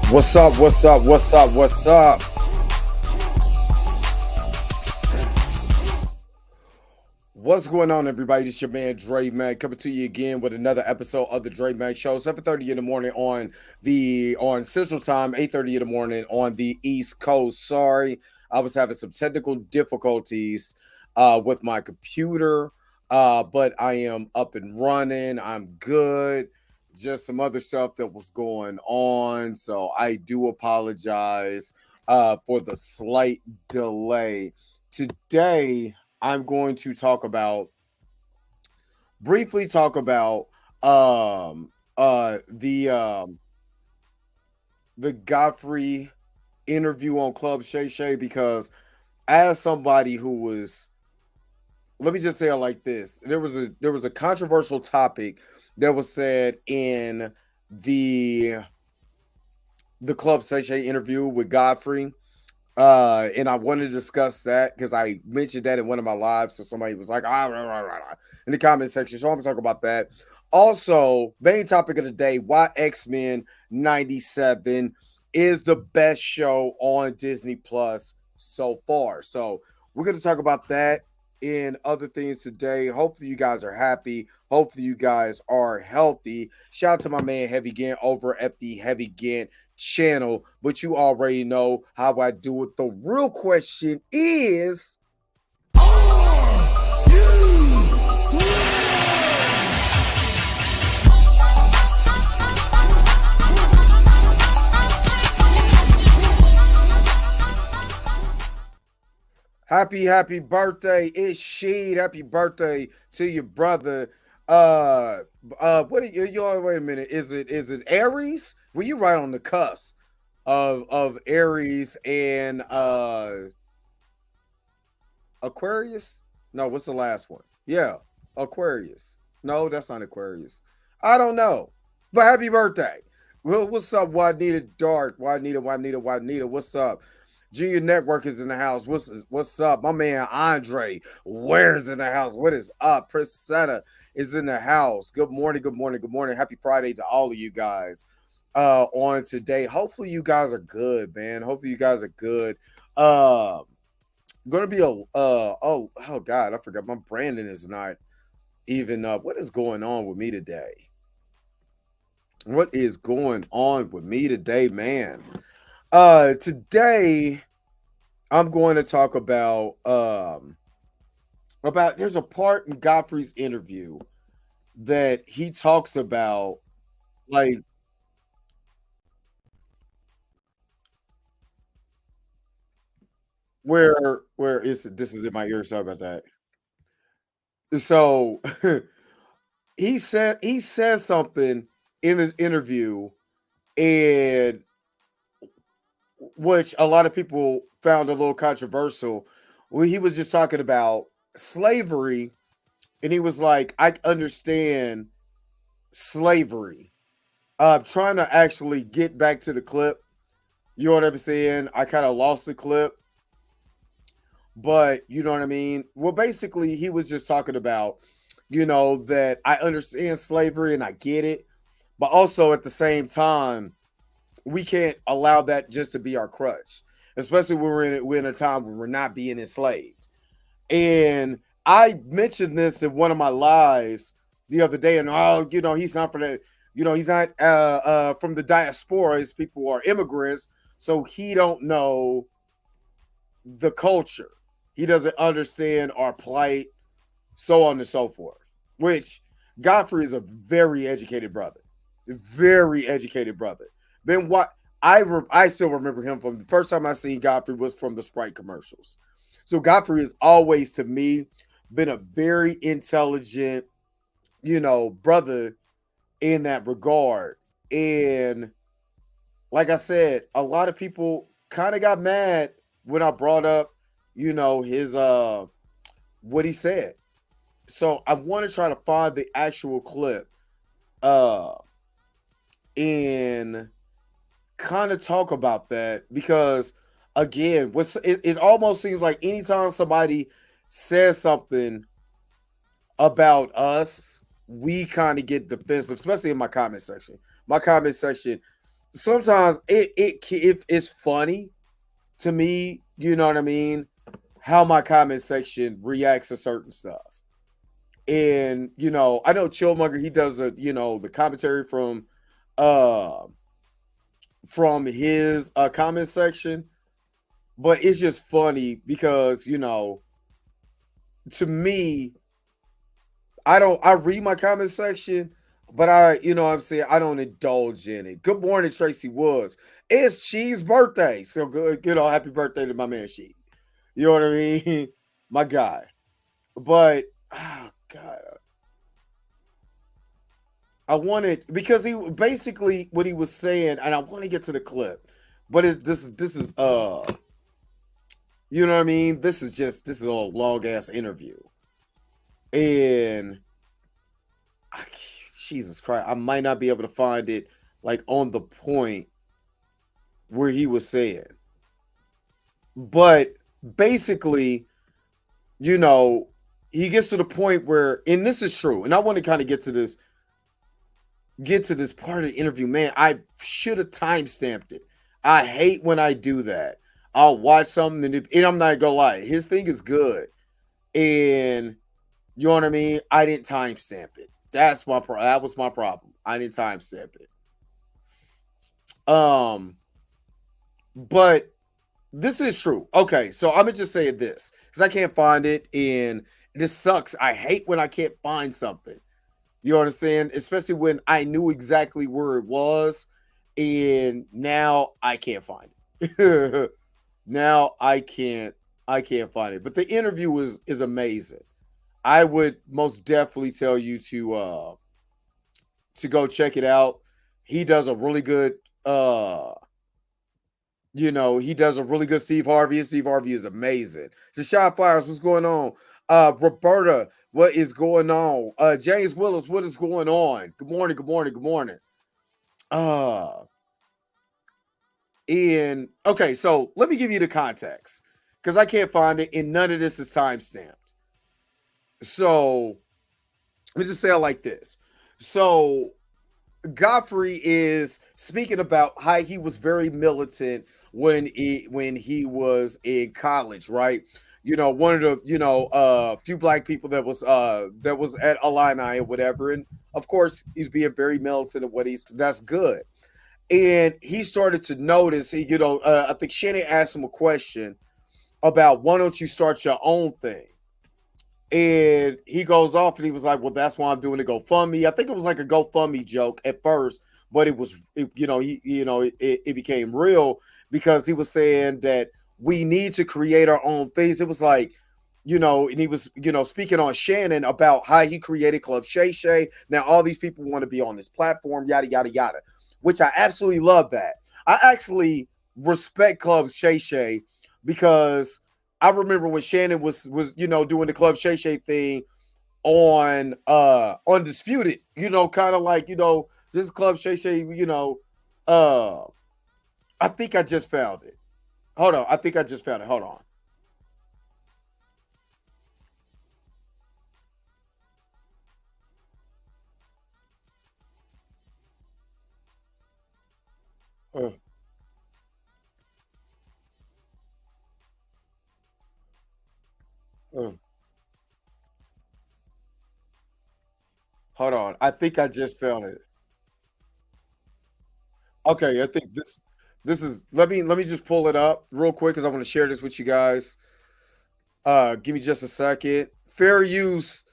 What's up? What's up? What's up? What's up? What's going on, everybody? This is your man Dre Mac coming to you again with another episode of the Dre Mac Show. 7:30 in the morning on Central Time, 8:30 in the morning on the East Coast. Sorry, I was having some technical difficulties with my computer, but I am up and running. I'm good. Just some other stuff that was going on, so I do apologize for the slight delay. Today, I'm going to briefly talk about the Godfrey interview on Club Shay Shay, because as somebody who was, let me just say it like this, there was a controversial topic that was said in the Club Shay Shay interview with Godfrey. And I wanted to discuss that because I mentioned that in one of my lives. So somebody was like, in the comment section. So I'm going to talk about that. Also, main topic of the day, why X-Men 97 is the best show on Disney Plus so far. So we're going to talk about that and other things today. Hopefully you guys are happy. Hopefully you guys are healthy. Shout out to my man Heavy Gant over at the Heavy Gant channel, but you already know how I do it. The real question is, happy birthday, it's Sheed. Happy birthday to your brother. What are you wait a minute, is it Aries? Well, you right on the cusp of Aries and Aquarius. No, what's the last one? Yeah, Aquarius. No, that's not Aquarius. I don't know, but happy birthday. Well, what's up, Juanita Dark? Juanita, what's up? Junior Network is in the house. What's up? My man Andre Where's in the house. What is up? Priscilla is in the house. Good morning. Happy Friday to all of you guys on today. Hopefully you guys are good, man. Hopefully you guys are good. Gonna be oh God, I forgot. My Brandon is not even up. What is going on with me today? What is going on with me today, man? Today I'm going to talk about there's a part in Godfrey's interview that he talks about, like, where is this is in my ear. Sorry about that. So he says something in his interview, and which a lot of people found a little controversial, when he was just talking about slavery, and he was like, I understand slavery. I'm trying to actually get back to the clip. You know what I'm saying? I kind of lost the clip, but you know what I mean? Well, basically, he was just talking about, that I understand slavery and I get it, but also at the same time, we can't allow that just to be our crutch, especially when we're in a time where we're not being enslaved. And I mentioned this in one of my lives the other day, and he's not from he's not from the diaspora. His people are immigrants, so he don't know the culture. He doesn't understand our plight, so on and so forth. Which Godfrey is a very educated brother, Then what I still remember him from the first time I seen Godfrey was from the Sprite commercials. So Godfrey has always, to me, been a very intelligent, brother in that regard. And like I said, a lot of people kind of got mad when I brought up, his what he said. So I want to try to find the actual clip and kind of talk about that, because again, it almost seems like anytime somebody says something about us, we kind of get defensive, especially in my comment section. My comment section sometimes it's funny to me, you know what I mean, how my comment section reacts to certain stuff. And I know Chillmonger, he does the commentary uh from his comment section, but it's just funny because to me, I read my comment section, but what I'm saying, I don't indulge in it. Good morning, Tracy Woods. It's She's birthday. So good, happy birthday to my man She. You know what I mean? My guy. But oh God. I wanted, because he basically what he was saying, and I want to get to the clip, but this is you know what I mean? This is a long ass interview. And Jesus Christ, I might not be able to find it like on the point where he was saying. But basically, he gets to the point where, and this is true, and I want to kind of get to this part of the interview. Man, I should have timestamped it. I hate when I do that. I'll watch something and I'm not gonna lie, his thing is good. And you know what I mean? I didn't timestamp it. That was my problem. I didn't timestamp it. But this is true. Okay, so I'm gonna just say this because I can't find it, and this sucks. I hate when I can't find something. You know what I'm saying? Especially when I knew exactly where it was, and now I can't find it. Now I can't find it. But the interview is amazing. I would most definitely tell you to go check it out. He does a really good he does a really good Steve Harvey. Steve Harvey is amazing. Shot Flowers, what's going on? Roberta, what is going on? James Willis, what is going on? Good morning, good morning, good morning. And okay, so let me give you the context because I can't find it, and none of this is time stamped. So let me just say it like this. So Godfrey is speaking about how he was very militant when he was in college, right? One of the few black people that was at Illini or whatever, and of course he's being very militant of what that's good. And he started to notice, I think Shannon asked him a question about why don't you start your own thing? And he goes off and he was like, well, that's why I'm doing a GoFundMe. I think it was like a GoFundMe joke at first, but it became real because he was saying that we need to create our own things. It was like, and he was, speaking on Shannon about how he created Club Shay Shay. Now all these people want to be on this platform, yada, yada, yada, which I absolutely love that. I actually respect Club Shay Shay because I remember when Shannon was doing the Club Shay Shay thing on Undisputed, kind of like, this Club Shay Shay, I think I just found it. Hold on. I think I just found it. Hold on. Hold on. I think I just found it. Okay, I think this is let me just pull it up real quick because I want to share this with you guys. Give me just a second. Fair use.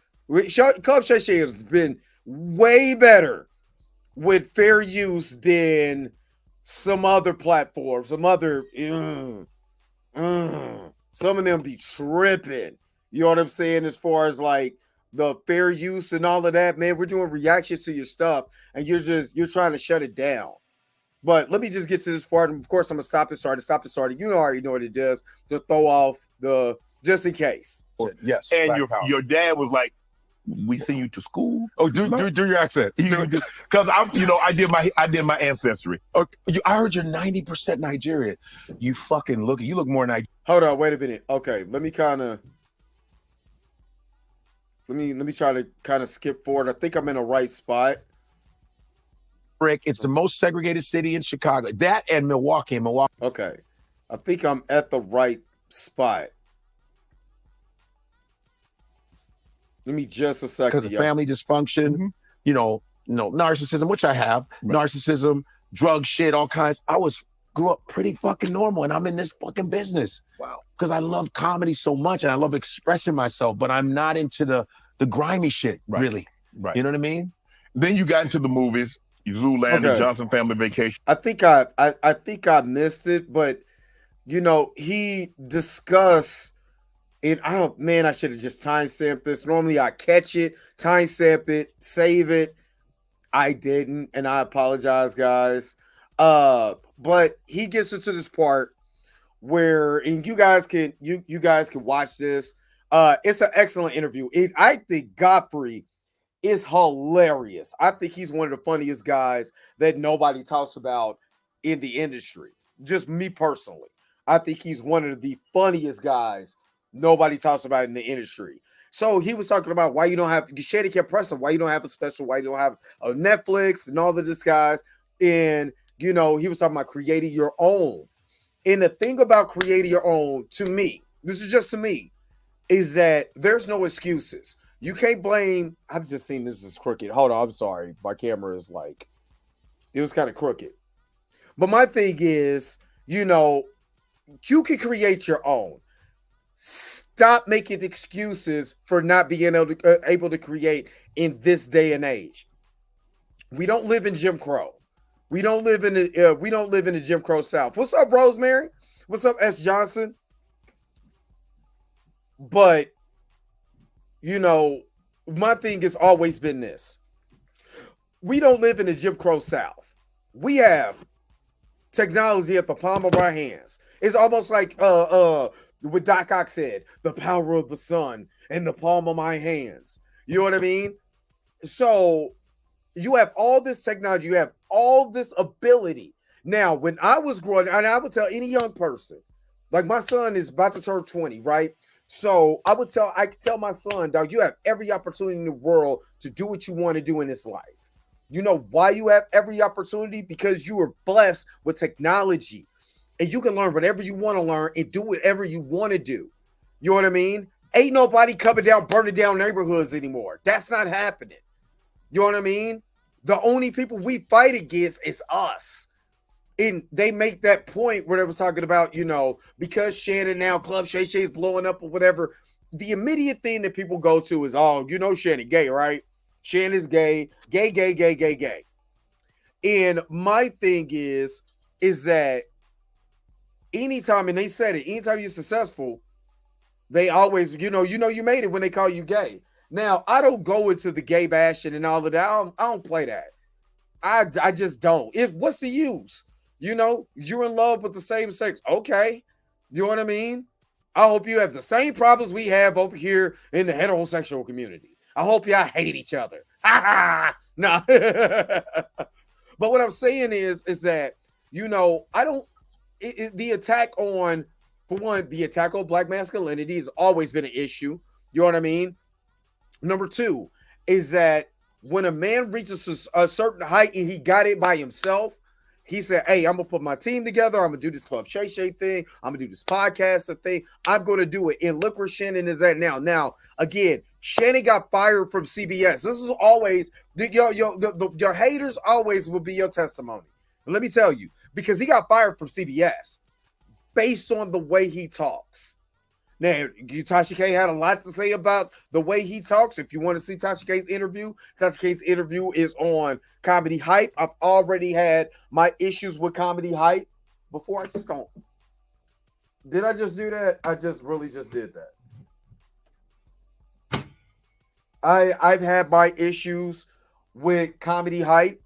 Club Shay Shay has been way better with fair use than some other platforms. Some other some of them be tripping. You know what I'm saying? As far as like the fair use and all of that, man, we're doing reactions to your stuff, and you're trying to shut it down. But let me just get to this part. And of course, I'm gonna stop it, start it. You already know what it does to throw off the just in case. Yes. And your dad was like, we send you to school. Oh, do your accent. Because I did my ancestry. Okay. I heard you're 90% Nigerian. You look more Nigerian. Hold on, wait a minute. Okay, let me try to kind of skip forward. I think I'm in the right spot. brick. It's the most segregated city in Chicago. That and Milwaukee. Okay. I think I'm at the right spot. Give me just a second. Because of family dysfunction, narcissism, which I have, narcissism, drug shit, all kinds. Grew up pretty fucking normal, and I'm in this fucking business. Wow. Because I love comedy so much, and I love expressing myself, but I'm not into the grimy shit, really. Right. You know what I mean? Then you got into the movies, Zoolander, Johnson Family Vacation. I think I missed it, but he discussed it. I should have just timestamped this. Normally I catch it, timestamp it, save it. I didn't, and I apologize, guys. But he gets into this part where, and you guys can watch this. It's an excellent interview. I think Godfrey is hilarious. I think he's one of the funniest guys that nobody talks about in the industry. Just me personally. I think he's one of the funniest guys nobody talks about in the industry. So he was talking about why you don't have, Shady kept pressing, why you don't have a special, why you don't have a Netflix and all of this, guys. And, he was talking about creating your own. And the thing about creating your own, to me, this is just to me, is that there's no excuses. You can't blame, I've just seen this is crooked. Hold on, I'm sorry. My camera is it was kind of crooked. But my thing is, you can create your own. Stop making excuses for not being able to create in this day and age. We don't live in Jim Crow. We don't live in the Jim Crow South. What's up, Rosemary? What's up, S. Johnson? But my thing has always been this. We don't live in the Jim Crow South. We have technology at the palm of our hands. It's almost like what Doc Ock said, the power of the sun in the palm of my hands. You know what I mean? So you have all this technology, you have all this ability. Now, when I was growing, and I would tell any young person, like my son is about to turn 20, right? So I could tell my son, dog, you have every opportunity in the world to do what you want to do in this life. You know why you have every opportunity? Because you are blessed with technology. And you can learn whatever you want to learn and do whatever you want to do. You know what I mean? Ain't nobody coming down, burning down neighborhoods anymore. That's not happening. You know what I mean? The only people we fight against is us. And they make that point where they was talking about, because Shannon now, Club Shay Shay is blowing up or whatever. The immediate thing that people go to is, Shannon gay, right? Shannon is gay. Gay. And my thing is that anytime, and they said it, anytime you're successful, they always, you made it when they call you gay. Now, I don't go into the gay bashing and all of that. I don't play that. I just don't. What's the use? You're in love with the same sex. Okay. You know what I mean? I hope you have the same problems we have over here in the heterosexual community. I hope y'all hate each other. Ha ha. No. But what I'm saying is that, I don't, the attack on, for one, the attack on black masculinity has always been an issue. You know what I mean? Number two is that when a man reaches a certain height and he got it by himself, he said, hey, I'm going to put my team together. I'm going to do this Club Shay Shay thing. I'm going to do this podcast thing. I'm going to do it. And look where Shannon is at now. Now, again, Shannon got fired from CBS. This is always, your haters always will be your testimony. And let me tell you, because he got fired from CBS based on the way he talks. Now, Tasha K had a lot to say about the way he talks. If you want to see Tasha K's interview is on Comedy Hype. I've already had my issues with Comedy Hype before. I just don't. Did I just do that? I just really just did that. I've had my issues with Comedy Hype.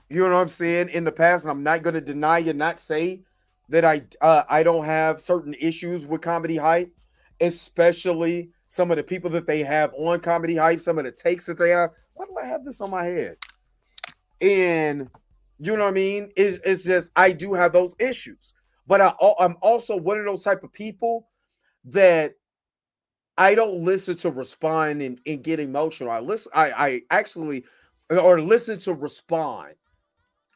You know what I'm saying? In the past, and I'm not going to deny and not say that I don't have certain issues with Comedy Hype, especially some of the people that they have on Comedy Hype, some of the takes that they have. Why do I have this on my head? And you know what I mean? It's just, I do have those issues, but I'm also one of those type of people that I don't listen to respond and get emotional. I actually listen to respond.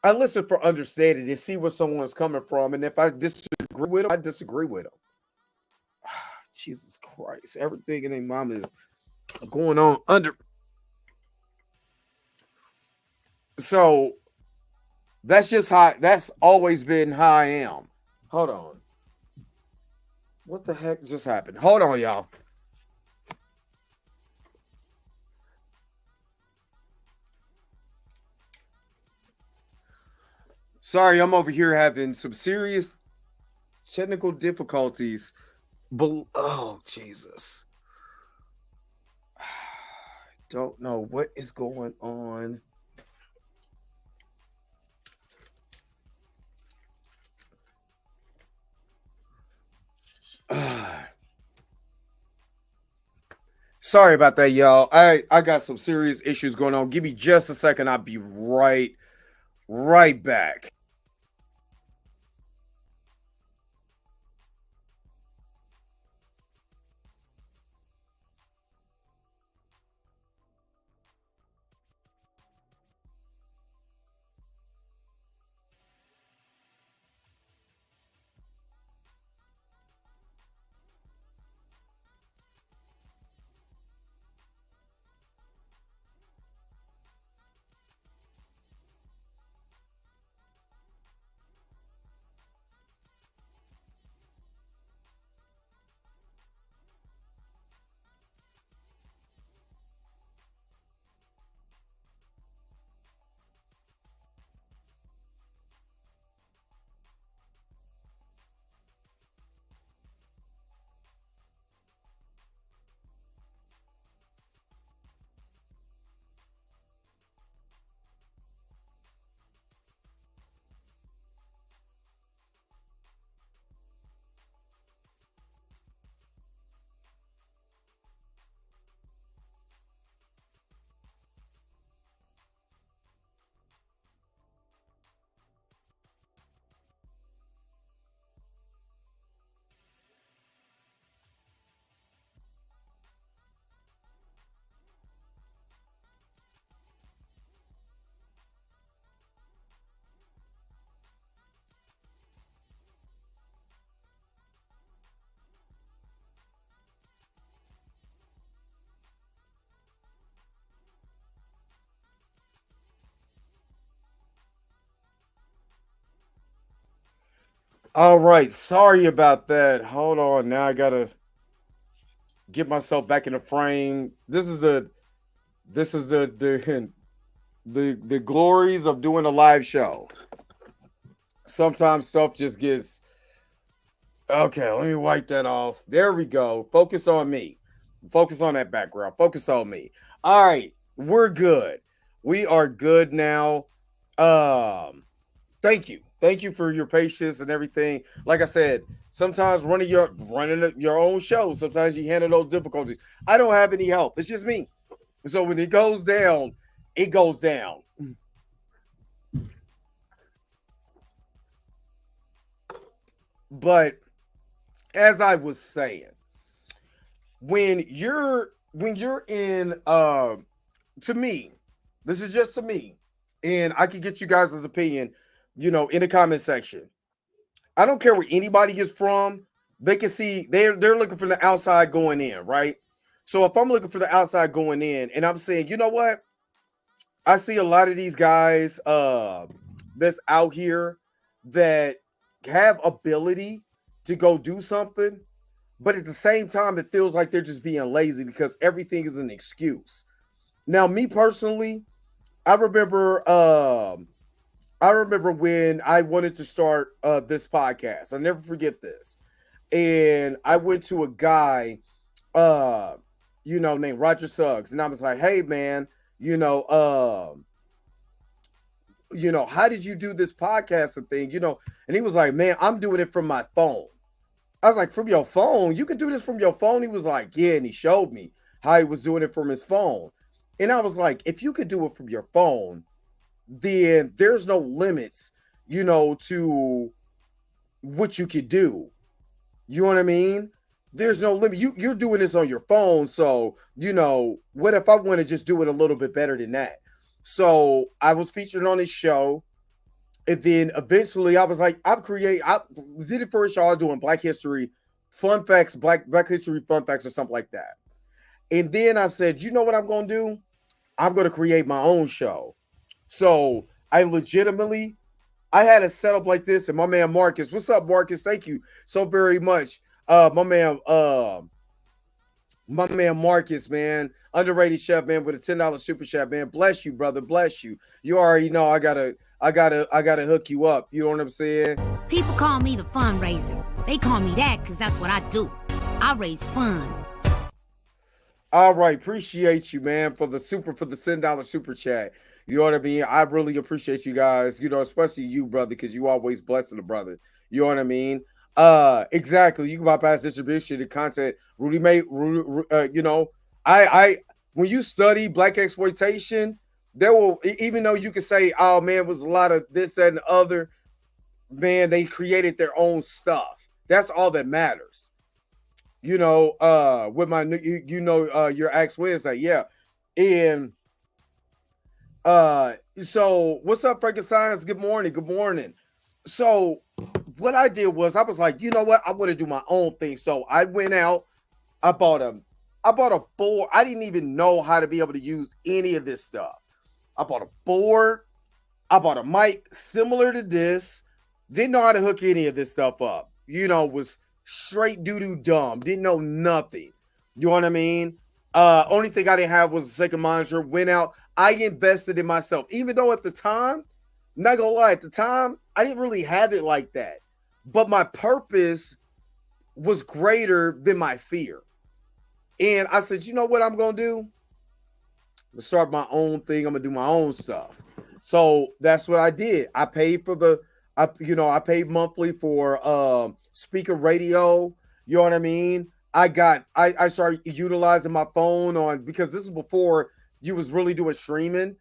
I listen for understanding and see where someone's coming from. And if I disagree with them, I disagree with them. Jesus Christ. Everything in their mama is going on under. So that's just how, that's always been how I am. Hold on. What the heck just happened? Hold on, y'all. Sorry, I'm over here having some serious technical difficulties. But oh, Jesus. I don't know what is going on. Sorry about that, y'all. I got some serious issues going on. Give me just a second. I'll be right back. All right, sorry about that. Hold on. Now I gotta get myself back in the frame. This is the the glories of doing a live show. Sometimes stuff just gets okay. Let me wipe that off. There we go. Focus on me. Focus on that background. Focus on me. All right, we're good. We are good now. Thank you. Thank you for your patience and everything. Like I said, sometimes running your own show, sometimes you handle those difficulties. I don't have any help. It's just me. So when it goes down, it goes down. But as I was saying, when you're in to me, this is just to me, and I can get you guys' opinion, in the comment section. I don't care where anybody is from. They can see they're looking from the outside going in, right? So if I'm looking for the outside going in and I'm saying, you know what? I see a lot of these guys that's out here that have ability to go do something, but at the same time, it feels like they're just being lazy because everything is an excuse. Now, me personally, I remember when I wanted to start this podcast. I'll never forget this. And I went to a guy, named Roger Suggs, and I was like, "Hey, man, how did you do this podcasting thing?" And he was like, "Man, I'm doing it from my phone." I was like, "From your phone? You can do this from your phone?" He was like, "Yeah," and he showed me how he was doing it from his phone. And I was like, if you could do it from your phone, then there's no limits, to what you could do. You know what I mean? There's no limit. You're doing this on your phone. So, what if I want to just do it a little bit better than that? So I was featured on his show. And then eventually I was like, I did it first, y'all doing Black History fun facts, Black History fun facts or something like that. And then I said, you know what I'm gonna do? I'm gonna create my own show. So I legitimately I had a setup like this, and my man Marcus, what's up, Marcus? Thank you so very much. My man Marcus, man, underrated chef, man, with a $10 super chat, man. Bless you, brother. Bless you. You already know I gotta hook you up. You know what I'm saying? People call me the fundraiser. They call me that because that's what I do. I raise funds. All right, appreciate you, man, for the $10 super chat. You know what I mean? I really appreciate you guys, you know, especially you, brother, because you always blessing the brother. You know what I mean? Exactly. You can bypass distribution to content. Rudy made, you know, I when you study Black exploitation, there will, even though you can say, oh man, it was a lot of this, that, and the other, man, they created their own stuff. That's all that matters. You know, with my your Axe Wednesday, yeah. And so what's up, Frankenstein? Good morning, good morning. So what I did was I was like, you know what? I want to do my own thing. So I went out, I bought a board. I didn't even know how to be able to use any of this stuff. I bought a board, I bought a mic similar to this, didn't know how to hook any of this stuff up. You know, was straight doo-doo dumb, didn't know nothing. You know what I mean? Only thing I didn't have was a second monitor. Went out, I invested in myself, even though at the time, not gonna lie, at the time, I didn't really have it like that. But my purpose was greater than my fear. And I said, you know what I'm gonna do? I'm gonna start my own thing. I'm gonna do my own stuff. So that's what I did. I paid for I paid monthly for speaker radio. You know what I mean? I started utilizing my phone because this is before you was really doing streaming.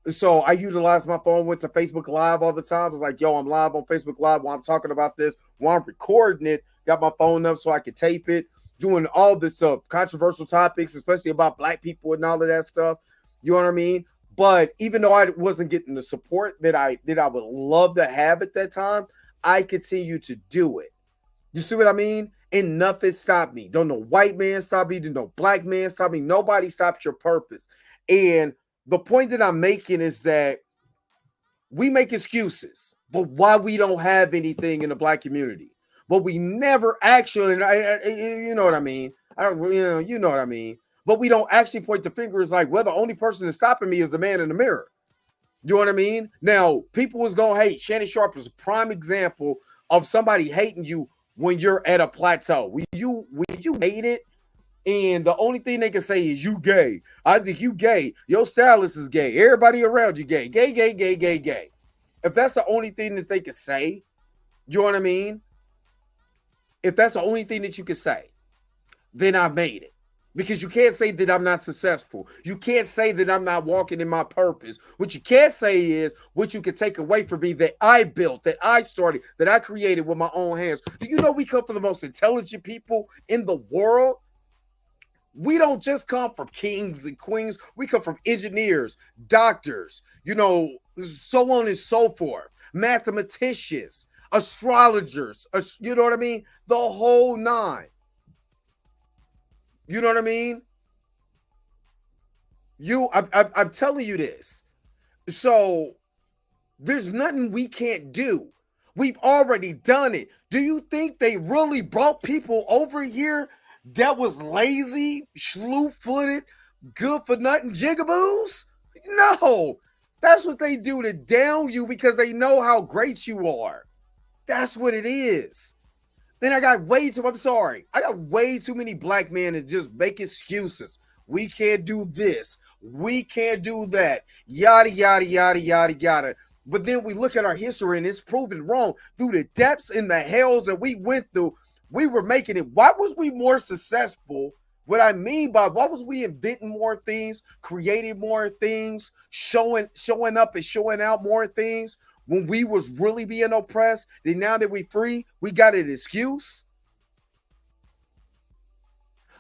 So I utilized my phone, went to Facebook Live all the time. I was like, yo, I'm live on Facebook Live while I'm talking about this, while I'm recording it, got my phone up so I could tape it, doing all this stuff, controversial topics, especially about Black people and all of that stuff. You know what I mean? But even though I wasn't getting the support that I would love to have at that time, I continue to do it. You see what I mean? And nothing stopped me. Don't no white man stop me. Don't no Black man stop me. Nobody stops your purpose. And the point that I'm making is that we make excuses, but why we don't have anything in the Black community, but we never actually, you know what I mean? You know what I mean? But we don't actually point the fingers like, well, the only person that's stopping me is the man in the mirror. You know what I mean? Now, people was going to hate. Shannon Sharp is a prime example of somebody hating you when you're at a plateau. When you hate it, and the only thing they can say is you gay. I think you gay. Your stylist is gay. Everybody around you gay. Gay, gay, gay, gay, gay. If that's the only thing that they can say, you know what I mean? If that's the only thing that you can say, then I made it. Because you can't say that I'm not successful. You can't say that I'm not walking in my purpose. What you can't say is what you can take away from me that I built, that I started, that I created with my own hands. Do you know we come from the most intelligent people in the world? We don't just come from kings and queens. We come from engineers, doctors, you know, so on and so forth, mathematicians, astrologers, you know what I mean? The whole nine. You know what I mean? I'm telling you this. So there's nothing we can't do. We've already done it. Do you think they really brought people over here that was lazy, slew-footed, good for nothing jigaboos? No. That's what they do to down you because they know how great you are. That's what it is. Then I got way too many Black men that just make excuses. We can't do this. We can't do that. Yada, yada, yada, yada, yada. But then we look at our history and it's proven wrong. Through the depths and the hells that we went through, we were making it. Why was we more successful? What I mean by why was we inventing more things, creating more things, showing up and showing out more things when we was really being oppressed? Then now that we free, we got an excuse.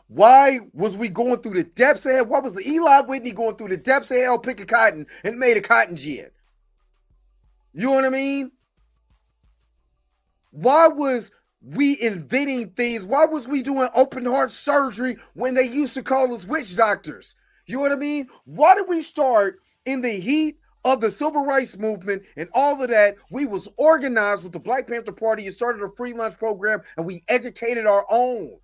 Why was we going through the depths of hell? Why was Eli Whitney going through the depths of hell picking cotton and made a cotton gin? You know what I mean? Why was we inventing things? Why was we doing open heart surgery when they used to call us witch doctors? You know what I mean? Why did we start in the heat of the civil rights movement and all of that? We was organized with the Black Panther Party and started a free lunch program, and we educated our own.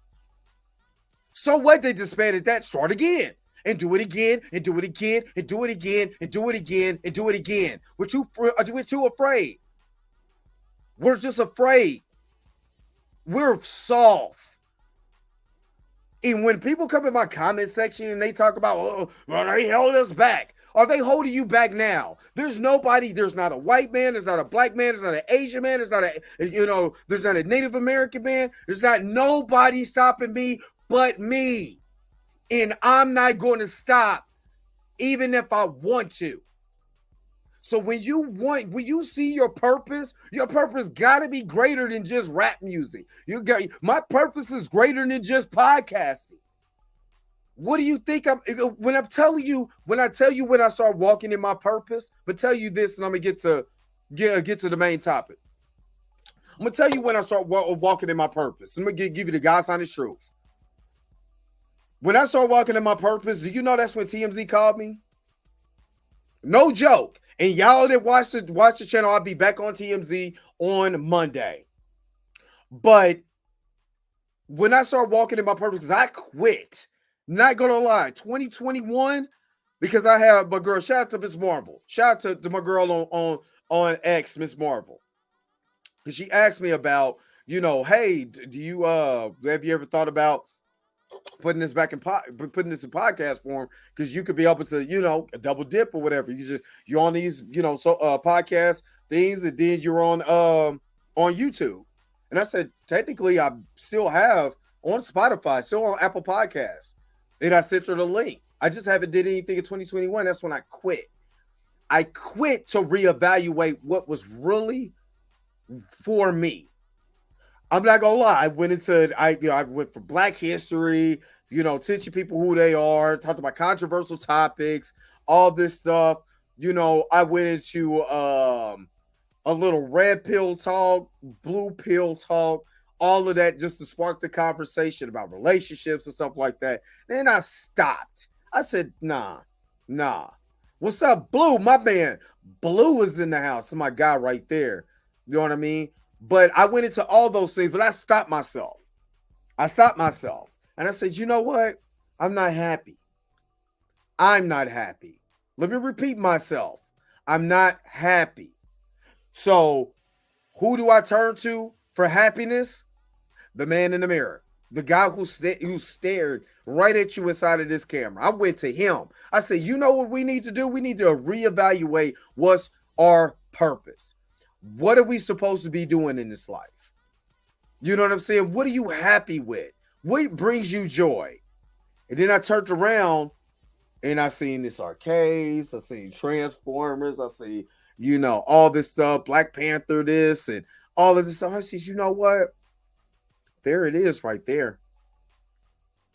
So what? They disbanded that. Start again. And do it again, and do it again, and do it again, and do it again, and do it again. We're too afraid. We're just afraid. We're soft. And when people come in my comment section and they talk about, oh, well, they held us back. Are they holding you back now? There's nobody, there's not a white man, there's not a black man, there's not an Asian man, there's not there's not a Native American man, there's not nobody stopping me but me. And I'm not going to stop, even if I want to. So when you see your purpose got to be greater than just rap music. My purpose is greater than just podcasting. What do you think when I tell you when I start walking in my purpose? But tell you this, and I'm gonna get to the main topic. I'm gonna tell you when I start walking in my purpose. I'm gonna give you the God's honest truth. When I start walking in my purpose, do you know that's when TMZ called me? No joke. And y'all that watch the channel, I'll be back on TMZ on Monday. But when I start walking in my purpose, I quit. Not gonna lie, 2021, because I have my girl. Shout out to Miss Marvel. Shout out to my girl on X, Miss Marvel, because she asked me about, hey, do you have you ever thought about putting this in podcast form, because you could be able to a double dip or whatever. You're on these podcast things, and then you're on YouTube. And I said, technically I still have on Spotify, still on Apple Podcasts, and I sent her the link. I just haven't did anything in 2021. That's when I quit. I quit to reevaluate what was really for me. I'm not gonna lie. I went for Black History, teaching people who they are, talked about controversial topics, all this stuff. I went into a little red pill talk, blue pill talk, all of that, just to spark the conversation about relationships and stuff like that. Then I stopped. I said, nah. What's up, Blue? My man, Blue is in the house. It's my guy right there. You know what I mean? But I went into all those things, but I stopped myself. And I said, you know what? I'm not happy. Let me repeat myself. I'm not happy. So who do I turn to for happiness? The man in the mirror. The guy who stared right at you inside of this camera. I went to him. I said, you know what we need to do? We need to reevaluate what's our purpose. What are we supposed to be doing in this life? You know what I'm saying? What are you happy with? What brings you joy? And then I turned around and I seen this arcades, I seen Transformers, I see, all this stuff, Black Panther, this and all of this stuff. I said, you know what? There it is right there.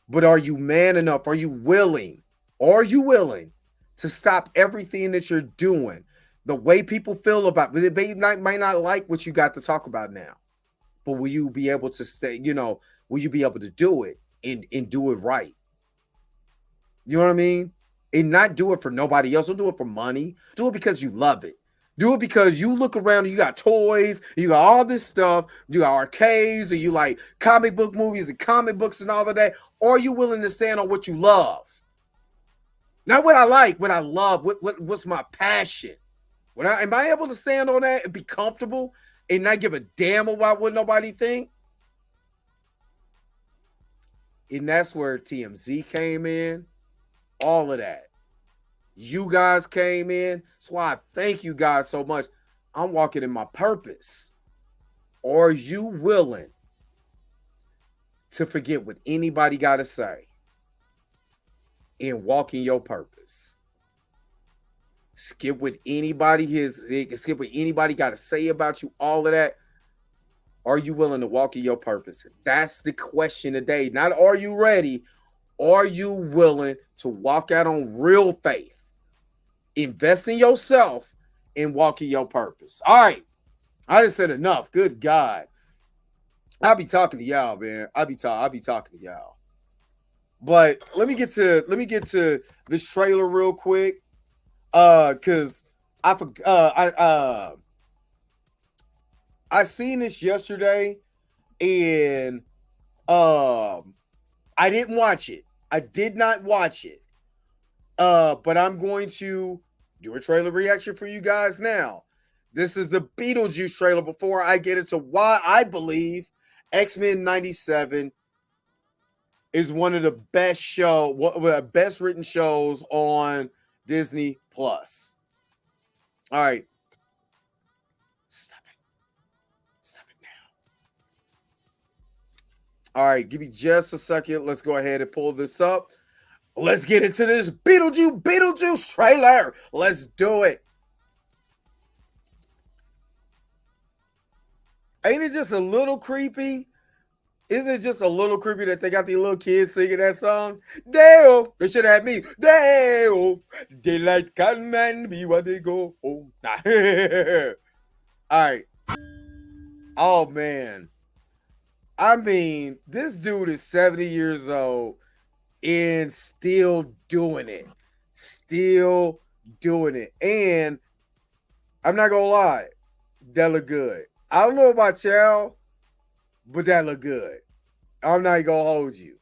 But are you man enough? Are you willing? To stop everything that you're doing? The way people feel about it, they might not like what you got to talk about now, but will you be able to stay, will you be able to do it and do it right? You know what I mean? And not do it for nobody else. Don't do it for money. Do it because you love it. Do it because you look around and you got toys, you got all this stuff, you got arcades, and you like comic book movies and comic books and all of that. Or are you willing to stand on what you love? Not what I like, what I love, what's my passion? Am I able to stand on that and be comfortable and not give a damn about what nobody think? And that's where TMZ came in. All of that. You guys came in. That's why I thank you guys so much. I'm walking in my purpose. Are you willing to forget what anybody got to say and walk in your purpose? Skip what anybody got to say about you, all of that. Are you willing to walk in your purpose? That's the question today. Not are you ready? Are you willing to walk out on real faith? Invest in yourself and walk in your purpose. All right. I just said enough. Good God. I'll be talking to y'all, man. I'll be talking to y'all. But let me get to this trailer real quick. Cause I seen this yesterday and I didn't watch it. I did not watch it. But I'm going to do a trailer reaction for you guys now. This is the Beetlejuice trailer before I get into why I believe X-Men 97 is one of the best written shows on Disney Plus. All right. Stop it now. All right, give me just a second. Let's go ahead and pull this up. Let's get into this Beetlejuice trailer. Let's do it. Ain't it just a little creepy? Isn't it just a little creepy that they got these little kids singing that song? Dale, they should have had me. Dale, daylight can man be what they go home. Nah. All right. Oh, man. I mean, this dude is 70 years old and still doing it. And I'm not going to lie. That look good. I don't know about y'all, but that look good. I'm not gonna hold you.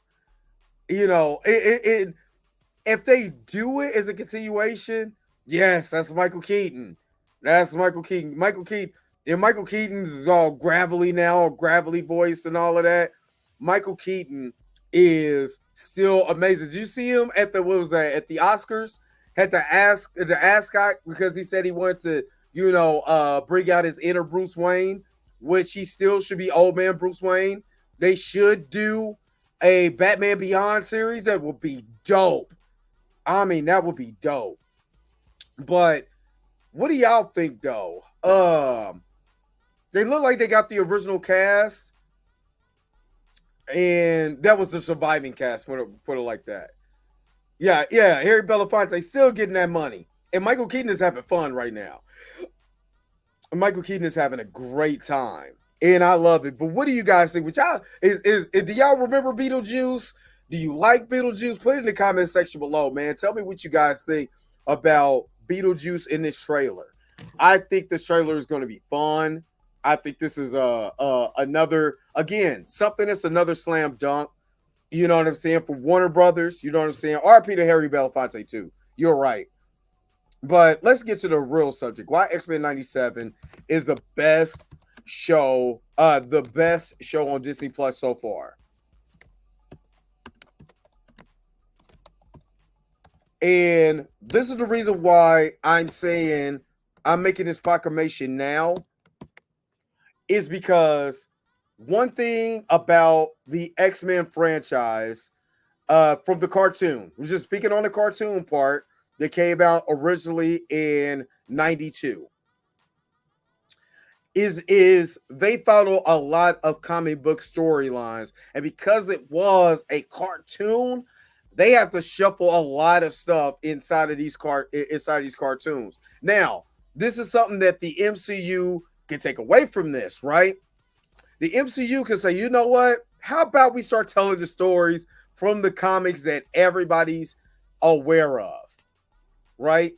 You know, if they do it as a continuation, yes, that's Michael Keaton. Michael Keaton is all gravelly now, gravelly voice and all of that. Michael Keaton is still amazing. Did you see him at the at the Oscars? Had to ask the ascot because he said he wanted to, bring out his inner Bruce Wayne, which he still should be old man Bruce Wayne. They should do a Batman Beyond series. That would be dope. I mean, that would be dope. But what do y'all think, though? They look like they got the original cast, and that was the surviving cast, put it like that. Yeah, Harry Belafonte still getting that money. And Michael Keaton is having fun right now. Michael Keaton is having a great time. And I love it. But what do you guys think? Do y'all remember Beetlejuice? Do you like Beetlejuice? Put it in the comment section below, man. Tell me what you guys think about Beetlejuice in this trailer. I think this trailer is going to be fun. I think this is another slam dunk. You know what I'm saying? For Warner Brothers. You know what I'm saying? RP to Harry Belafonte too. You're right. But let's get to the real subject. Why X-Men 97 is the best show on Disney Plus so far. And this is the reason why I'm saying I'm making this proclamation now, is because one thing about the X-Men franchise from the cartoon, we're just speaking on the cartoon part, that came out originally in 92, is they follow a lot of comic book storylines, and because it was a cartoon, they have to shuffle a lot of stuff inside of these cartoons. Now, this is something that the MCU can take away from this, right? The MCU can say, you know what? How about we start telling the stories from the comics that everybody's aware of? Right?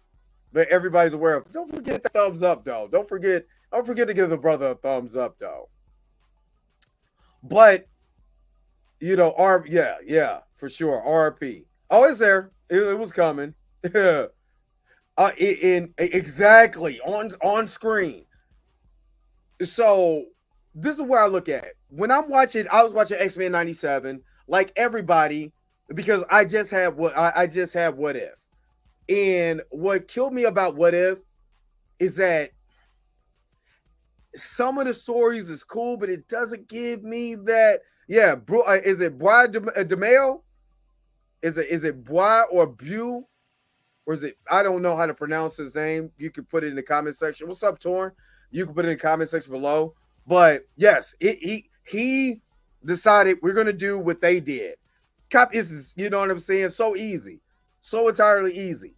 That everybody's aware of. Don't forget the thumbs up, though. Don't forget to give the brother a thumbs up, though. But, for sure. RP. Oh, it's there. It was coming. Exactly. On screen. So, this is where I look at it. When I was watching X-Men 97, like everybody, because I just had What If. And what killed me about What If is that some of the stories is cool, but it doesn't give me that. Yeah, bro. Is it Bois DeMeo? Is it Bois or Bu? Or is it? I don't know how to pronounce his name. You can put it in the comment section. What's up, Torn? You can put it in the comment section below. But yes, he decided we're gonna do what they did. You know what I'm saying? So easy. So entirely easy.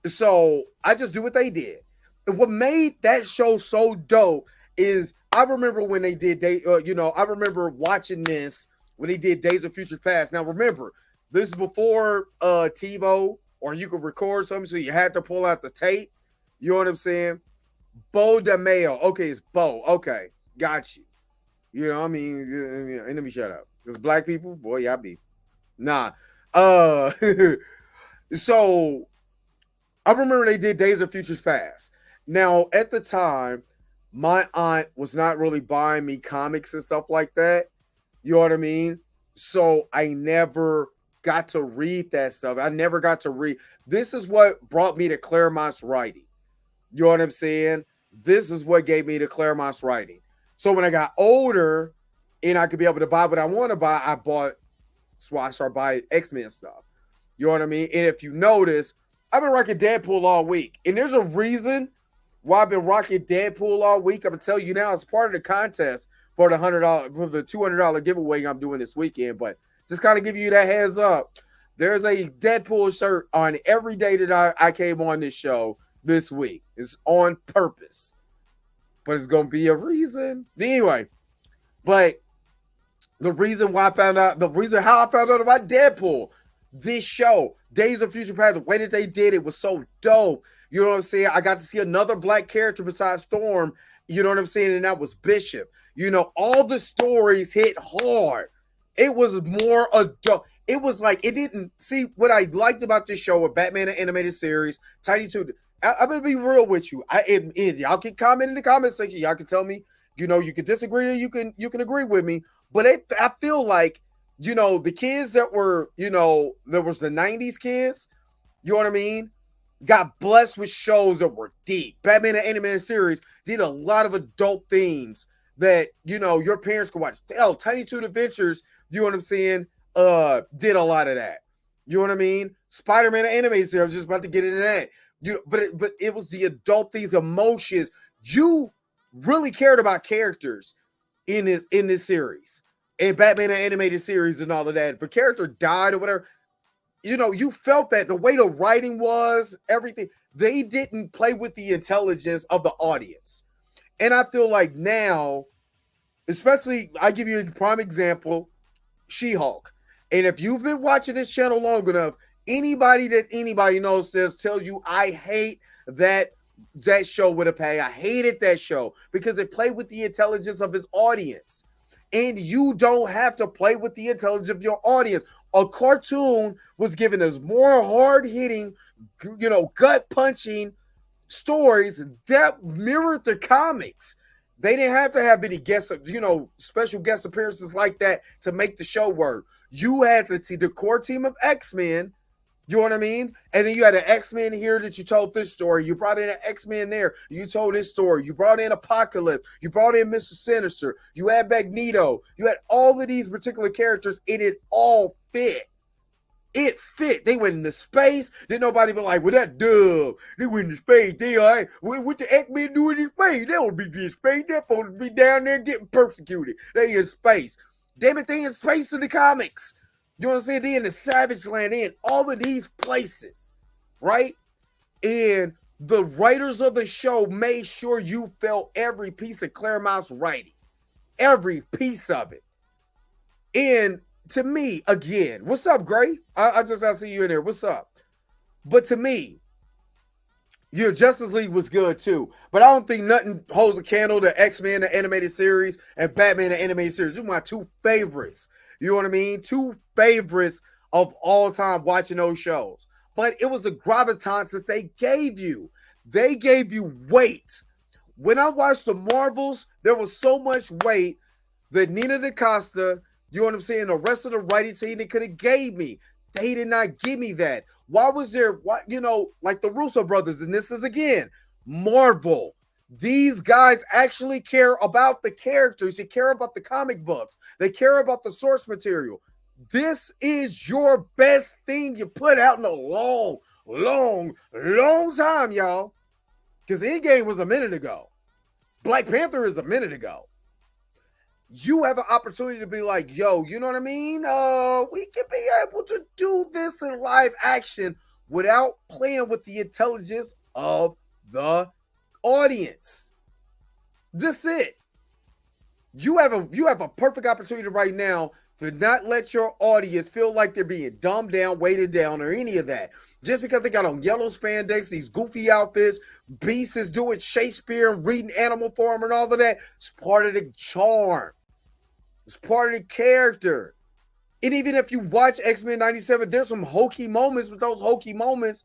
So I just do what they did. And what made that show so dope is I remember when they did I remember watching this when they did Days of Future Past. Now remember, this is before TiVo, or you could record something, so you had to pull out the tape. You know what I'm saying? Bo DeMayo. Okay, it's Bo. Okay, got you. You know, I mean, let me shut up. Because black people, boy, y'all be. Nah. So I remember they did Days of Futures Past. Now, at the time, my aunt was not really buying me comics and stuff like that. You know what I mean? So I never got to read that stuff. I never got to read. This is what brought me to Claremont's writing. You know what I'm saying? This is what gave me to Claremont's writing. So when I got older and I could be able to buy what I want to buy, I bought. That's why I started buying X-Men stuff. You know what I mean? And if you notice, I've been rocking Deadpool all week. And there's a reason why I've been rocking Deadpool all week. I'm going to tell you now, it's part of the contest for the $200 giveaway I'm doing this weekend. But just kind of give you that heads up. There's a Deadpool shirt on every day that I came on this show this week. It's on purpose. But it's going to be a reason. Anyway, but the reason how I found out about Deadpool, this show, Days of Future Past, the way that they did it was so dope. You know what I'm saying? I got to see another black character besides Storm. You know what I'm saying? And that was Bishop. You know, all the stories hit hard. It was more adult. It was like, it didn't see what I liked about this show with Batman the Animated Series, Tiny Toon. I'm going to be real with you. Y'all can comment in the comment section. Y'all can tell me, you know, you can disagree or you can agree with me. But I feel like, you know, the kids that were, you know, there was the 90s kids, you know what I mean, got blessed with shows that were deep. Batman the Animated Series did a lot of adult themes that, you know, your parents could watch. Hell, Tiny Toon Adventures, you know what I'm saying, did a lot of that. You know what I mean? Spider-Man the Animated Series, I was just about to get into that. But it was the adult things, emotions. You really cared about characters in this series. And Batman the Animated Series and all of that. If a character died or whatever, you know, you felt that the way the writing was, everything. They didn't play with the intelligence of the audience. And I feel like now, especially, I give you a prime example, She-Hulk. And if you've been watching this channel long enough, anybody knows this tells you I hate that show with a pay. I hated that show because it played with the intelligence of his audience. And you don't have to play with the intelligence of your audience. A cartoon was giving us more hard-hitting, you know, gut-punching stories that mirrored the comics. They didn't have to have any special guest appearances like that to make the show work. You had the core team of X-Men. You know what I mean? And then you had an X-Men here that you told this story. You brought in an X-Men there. You told this story. You brought in Apocalypse. You brought in Mr. Sinister. You had Magneto. You had all of these particular characters, and it all fit. It fit. They went into space. Didn't nobody be like, well, that dub. They went into space. They all right. What the X-Men doing in space? They don't be in space. They're supposed to be down there getting persecuted. They in space. Damn it, they in space in the comics. You know what I'm saying? They in the Savage Land, they in all of these places, right? And the writers of the show made sure you felt every piece of Claremont's writing, every piece of it. And to me, again, what's up, Gray? I see you in there. What's up? But to me, your Justice League was good too. But I don't think nothing holds a candle to X-Men, the animated series, and Batman, the animated series. These are my two favorites. You know what I mean? Two favorites of all time watching those shows. But it was the gravitas that they gave you. They gave you weight. When I watched the Marvels, there was so much weight that Nina DaCosta, you know what I'm saying, the rest of the writing team, they could have gave me. They did not give me that. Why was there, like the Russo brothers, and this is again, Marvel. These guys actually care about the characters. They care about the comic books. They care about the source material. This is your best thing you put out in a long, long, long time, y'all. Because Endgame was a minute ago. Black Panther is a minute ago. You have an opportunity to be like, yo, you know what I mean? We can be able to do this in live action without playing with the intelligence of the audience. That's it. You have a perfect opportunity right now to not let your audience feel like they're being dumbed down, weighted down, or any of that. Just because they got on yellow spandex, these goofy outfits, Beast is doing Shakespeare and reading Animal Farm and all of that. It's part of the charm. It's part of the character. And even if you watch X-Men 97, there's some hokey moments, but those hokey moments,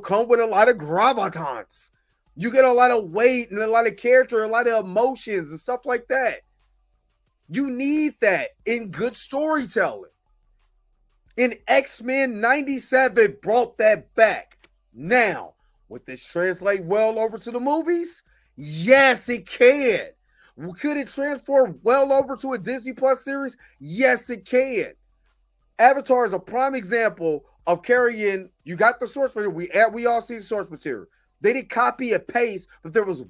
come with a lot of gravitas. You get a lot of weight and a lot of character, a lot of emotions and stuff like that. You need that in good storytelling. And X-Men 97 brought that back. Now, would this translate well over to the movies? Yes, it can. Could it transfer well over to a Disney Plus series? Yes, it can. Avatar is a prime example of carrying, you got the source material. We all see the source material. They didn't copy and paste, but there was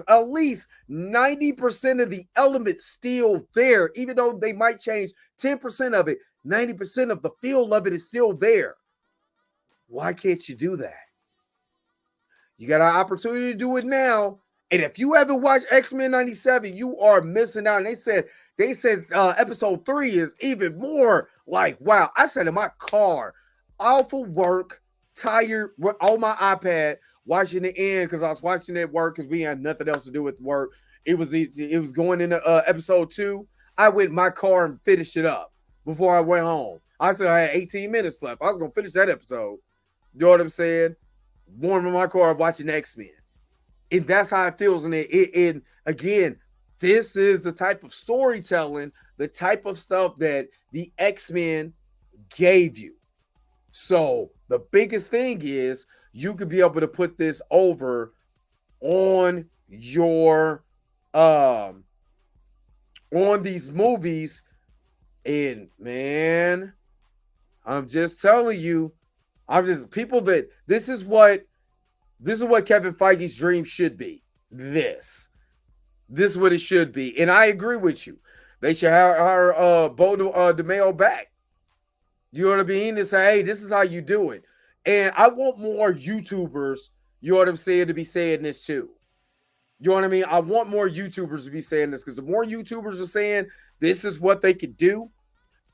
at least 90% of the elements still there, even though they might change 10% of it. 90% of the feel of it is still there. Why can't you do that? You got an opportunity to do it now. And if you haven't watched X-Men 97, you are missing out. And they said episode 3 is even more like, wow. I sat in my car, awful work, tired, on my iPad, watching the end because I was watching it at work because we had nothing else to do with work. It was going into episode 2. I went in my car and finished it up before I went home. I said I had 18 minutes left. I was going to finish that episode. You know what I'm saying? Warming my car, watching X-Men. And that's how it feels. And again, this is the type of storytelling, the type of stuff that the X-Men gave you. So the biggest thing is you could be able to put this over on your on these movies. And man, I'm just telling you, this is what Kevin Feige's dream should be. This is what it should be. And I agree with you. They should hire Bo DeMeo back. You know what I mean? To say, hey, this is how you do it. And I want more YouTubers, you know what I'm saying, to be saying this too. You know what I mean? I want more YouTubers to be saying this because the more YouTubers are saying this is what they could do,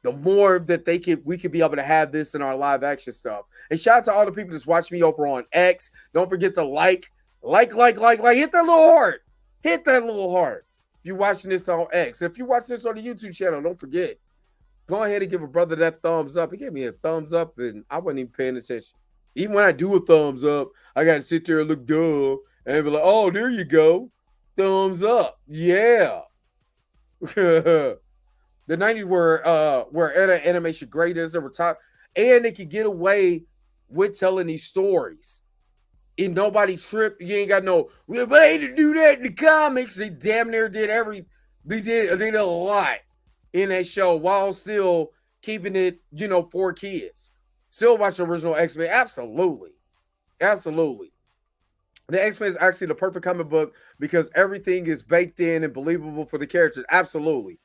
the more that we could be able to have this in our live action stuff. And shout out to all the people that's watching me over on X. Don't forget to like, hit that little heart. Hit that little heart. If you're watching this on X. If you're watching this on the YouTube channel, don't forget. Go ahead and give a brother that thumbs up. He gave me a thumbs up and I wasn't even paying attention. Even when I do a thumbs up, I got to sit there and look dumb and be like, oh, there you go. Thumbs up. Yeah. The 90s were animation greatest. They were top. And they could get away with telling these stories. And nobody tripped. You ain't got no, well, they had to do that in the comics. They damn near did they did a lot in that show while still keeping it, for kids. Still watch the original X-Men. Absolutely. Absolutely. The X-Men is actually the perfect comic book because everything is baked in and believable for the characters. Absolutely.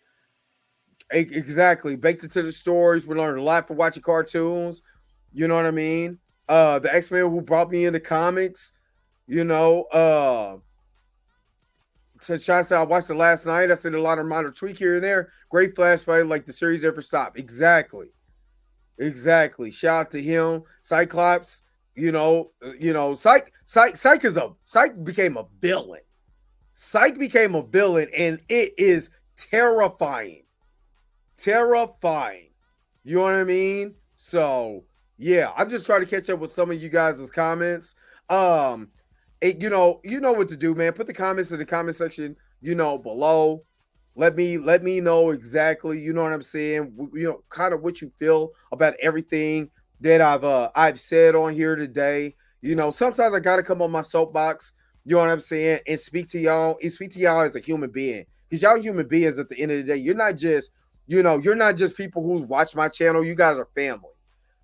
Exactly. Baked into the stories. We learned a lot from watching cartoons. You know what I mean? The X-Men who brought me into comics, I watched it last night. I said a lot of minor tweak here and there. Great flashback, like the series never stopped. Exactly. Shout out to him. Cyclops, Psych became a villain. Psych became a villain, and it is terrifying. Terrifying. You know what I mean? So yeah, I'm just trying to catch up with some of you guys' comments. You know what to do, man. Put the comments in the comment section, below. Let me know exactly, you know what I'm saying, kind of what you feel about everything that I've said on here today. Sometimes I gotta come on my soapbox, you know what I'm saying, and speak to y'all as a human being. Because y'all human beings at the end of the day. You're not just, you're not just people who watch my channel. You guys are family.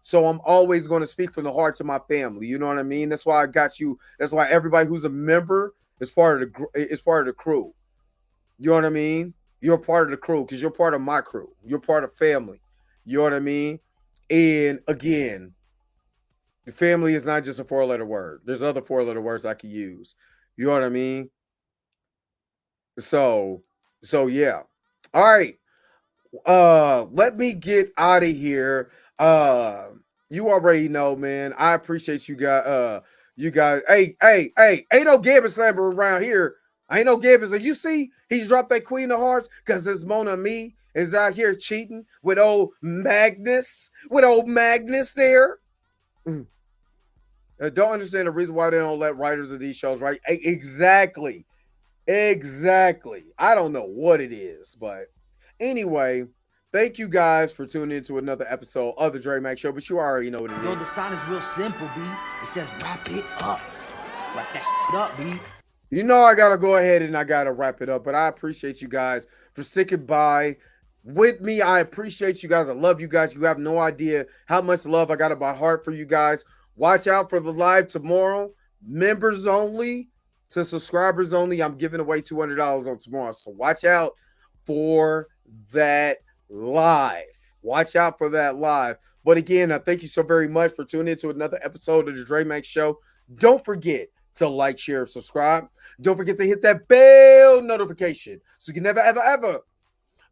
So I'm always going to speak from the hearts of my family. You know what I mean? That's why I got you. That's why everybody who's a member is part of the crew. You know what I mean? You're part of the crew because you're part of my crew. You're part of family. You know what I mean? And again, Family is not just a 4-letter word. There's other 4-letter words I could use. You know what I mean? So yeah. All right. Let me get out of here. You already know, man. I appreciate you guys. You guys. Hey, ain't no Gambit Slammer around here. Ain't no Gambit. So you see, he dropped that Queen of Hearts because this Mona Me is out here cheating with old Magnus. There. Don't understand the reason why they don't let writers of these shows write. Exactly. I don't know what it is, but anyway, thank you guys for tuning into another episode of the Dre Mac Show. But you already know what it is. Yo, the sign is real simple, B. It says wrap it up. Wrap that up, B. You know I gotta go ahead and I gotta wrap it up, but I appreciate you guys for sticking by with me. I appreciate you guys. I love you guys. You have no idea how much love I got in my heart for you guys. Watch out for the live tomorrow. Members only to subscribers only. I'm giving away $200 on tomorrow. So watch out for that live. Watch out for that live. But again, I thank you so very much for tuning into another episode of the Dre Mac Show. Don't forget to like, share, subscribe. Don't forget to hit that bell notification so you can never, ever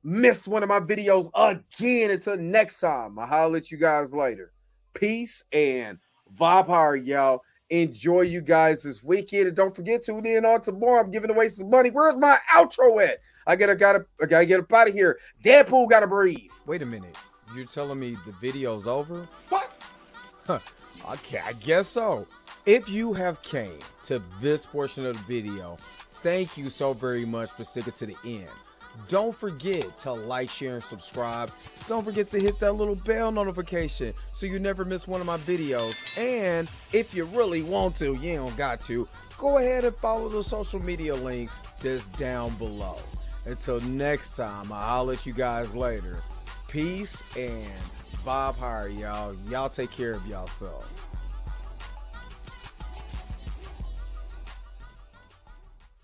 miss one of my videos again. Until next time, I'll holler at you guys later. Peace and vibe hard, y'all. Enjoy you guys this weekend, and don't forget to tune in on tomorrow. I'm giving away some money. Where's my outro at? I gotta get up out of here. Deadpool gotta breathe. Wait a minute. You're telling me the video's over? What? Okay, I guess so. If you have came to this portion of the video, thank you so very much for sticking to the end. Don't forget to like, share, and subscribe. Don't forget to hit that little bell notification so you never miss one of my videos. And if you really want to, you don't got to, go ahead and follow the social media links that's down below. Until next time, I'll let you guys later. Peace and vibe higher, y'all. Y'all take care of yourself.